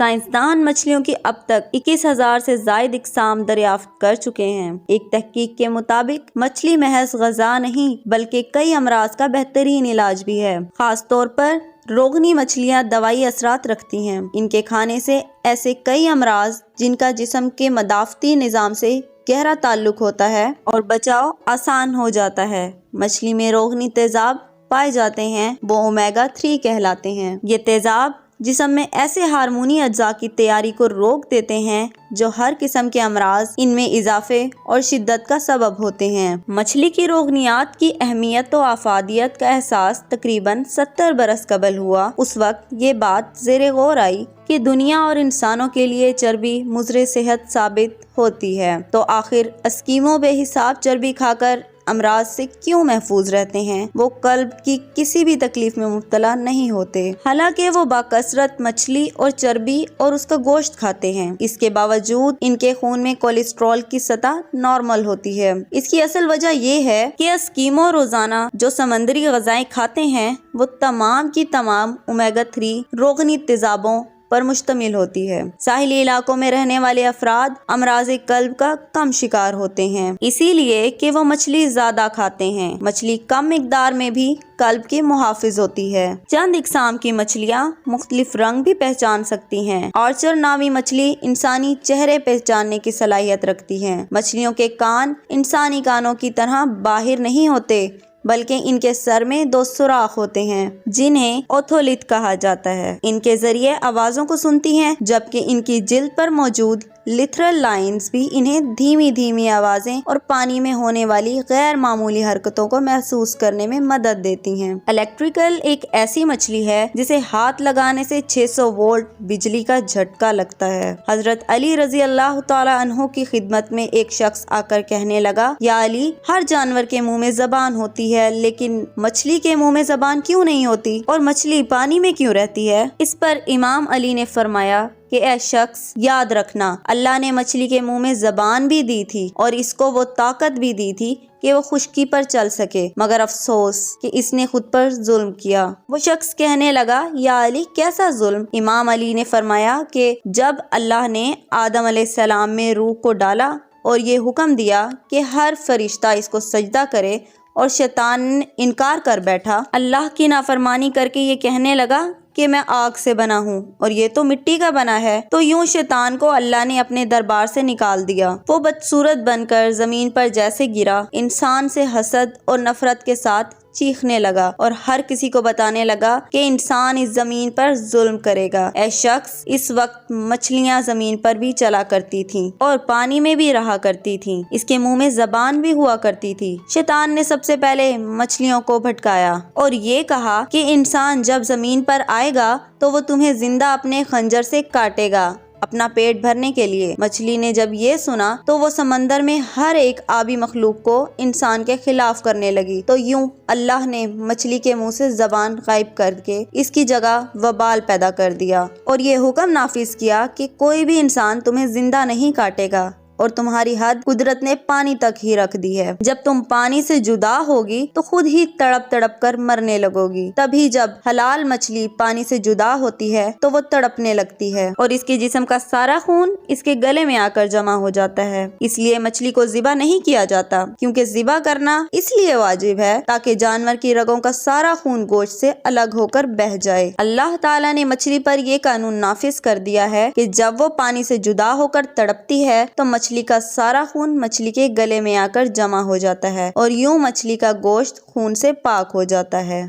سائنسدان مچھلیوں کی اب تک 21,000 سے زائد اقسام دریافت کر چکے ہیں۔ ایک تحقیق کے مطابق مچھلی محض غذا نہیں بلکہ کئی امراض کا بہترین علاج بھی ہے۔ خاص طور پر روگنی مچھلیاں دوائی اثرات رکھتی ہیں۔ ان کے کھانے سے ایسے کئی امراض جن کا جسم کے مدافعتی نظام سے گہرا تعلق ہوتا ہے اور بچاؤ آسان ہو جاتا ہے۔ مچھلی میں روگنی تیزاب پائے جاتے ہیں، وہ اومیگا 3 کہلاتے ہیں۔ یہ تیزاب جسم میں ایسے ہارمونی اجزاء کی تیاری کو روک دیتے ہیں جو ہر قسم کے امراض ان میں اضافے اور شدت کا سبب ہوتے ہیں۔ مچھلی کی روگنیات کی اہمیت و افادیت کا احساس تقریباً 70 برس قبل ہوا۔ اس وقت یہ بات زیر غور آئی کہ دنیا اور انسانوں کے لیے چربی مضر صحت ثابت ہوتی ہے، تو آخر اسکیمو بے حساب چربی کھا کر امراض سے کیوں محفوظ رہتے ہیں؟ وہ قلب کی کسی بھی تکلیف میں مبتلا نہیں ہوتے، حالانکہ وہ باکثرت مچھلی اور چربی اور اس کا گوشت کھاتے ہیں۔ اس کے باوجود ان کے خون میں کولیسٹرول کی سطح نارمل ہوتی ہے۔ اس کی اصل وجہ یہ ہے کہ اسکیمو روزانہ جو سمندری غذائیں کھاتے ہیں وہ تمام کی تمام اومیگا 3 روغنی تیزابوں پر مشتمل ہوتی ہے۔ ساحلی علاقوں میں رہنے والے افراد امراض قلب کا کم شکار ہوتے ہیں، اسی لیے کہ وہ مچھلی زیادہ کھاتے ہیں۔ مچھلی کم مقدار میں بھی قلب کی محافظ ہوتی ہے۔ چند اقسام کی مچھلیاں مختلف رنگ بھی پہچان سکتی ہیں۔ آرچر نامی مچھلی انسانی چہرے پہچاننے کی صلاحیت رکھتی ہے۔ مچھلیوں کے کان انسانی کانوں کی طرح باہر نہیں ہوتے بلکہ ان کے سر میں 2 سوراخ ہوتے ہیں جنہیں اوتھولٹ کہا جاتا ہے۔ ان کے ذریعے آوازوں کو سنتی ہیں، جبکہ ان کی جلد پر موجود لیتھرل لائنز بھی انہیں دھیمی دھیمی آوازیں اور پانی میں ہونے والی غیر معمولی حرکتوں کو محسوس کرنے میں مدد دیتی ہیں۔ الیکٹریکل ایک ایسی مچھلی ہے جسے ہاتھ لگانے سے 600 وولٹ بجلی کا جھٹکا لگتا ہے۔ حضرت علی رضی اللہ تعالیٰ عنہ کی خدمت میں ایک شخص آ کر کہنے لگا، یا علی، ہر جانور کے منہ میں زبان ہوتی ہے لیکن مچھلی کے منہ میں زبان کیوں نہیں ہوتی، اور مچھلی پانی میں کیوں رہتی ہے؟ اس پر امام علی نے فرمایا کہ اے شخص، یاد رکھنا، اللہ نے مچھلی کے منہ میں زبان بھی دی تھی اور اس کو وہ طاقت بھی دی تھی کہ وہ خشکی پر چل سکے، مگر افسوس کہ اس نے خود پر ظلم کیا۔ وہ شخص کہنے لگا، یا علی، کیسا ظلم؟ امام علی نے فرمایا کہ جب اللہ نے آدم علیہ السلام میں روح کو ڈالا اور یہ حکم دیا کہ ہر فرشتہ اس کو سجدہ کرے اور شیطان انکار کر بیٹھا، اللہ کی نافرمانی کر کے یہ کہنے لگا کہ میں آگ سے بنا ہوں اور یہ تو مٹی کا بنا ہے، تو یوں شیطان کو اللہ نے اپنے دربار سے نکال دیا۔ وہ بدصورت بن کر زمین پر جیسے گرا، انسان سے حسد اور نفرت کے ساتھ چیخنے لگا اور ہر کسی کو بتانے لگا کہ انسان اس زمین پر ظلم کرے گا۔ اے شخص، اس وقت مچھلیاں زمین پر بھی چلا کرتی تھیں اور پانی میں بھی رہا کرتی تھیں، اس کے منہ میں زبان بھی ہوا کرتی تھی۔ شیطان نے سب سے پہلے مچھلیوں کو بھٹکایا اور یہ کہا کہ انسان جب زمین پر آئے گا تو وہ تمہیں زندہ اپنے خنجر سے کاٹے گا اپنا پیٹ بھرنے کے لیے۔ مچھلی نے جب یہ سنا تو وہ سمندر میں ہر ایک آبی مخلوق کو انسان کے خلاف کرنے لگی، تو یوں اللہ نے مچھلی کے منہ سے زبان غائب کر کے اس کی جگہ وبال پیدا کر دیا اور یہ حکم نافذ کیا کہ کوئی بھی انسان تمہیں زندہ نہیں کاٹے گا، اور تمہاری حد قدرت نے پانی تک ہی رکھ دی ہے۔ جب تم پانی سے جدا ہوگی تو خود ہی تڑپ تڑپ کر مرنے لگو گی۔ تبھی جب حلال مچھلی پانی سے جدا ہوتی ہے تو وہ تڑپنے لگتی ہے اور اس کے جسم کا سارا خون اس کے گلے میں آ کر جمع ہو جاتا ہے۔ اس لیے مچھلی کو ذبح نہیں کیا جاتا، کیونکہ ذبح کرنا اس لیے واجب ہے تاکہ جانور کی رگوں کا سارا خون گوشت سے الگ ہو کر بہہ جائے۔ اللہ تعالیٰ نے مچھلی پر یہ قانون نافذ کر دیا ہے کہ جب وہ پانی سے جدا ہو کر تڑپتی ہے تو مچھلی کا سارا خون مچھلی کے گلے میں آ کر جمع ہو جاتا ہے اور یوں مچھلی کا گوشت خون سے پاک ہو جاتا ہے۔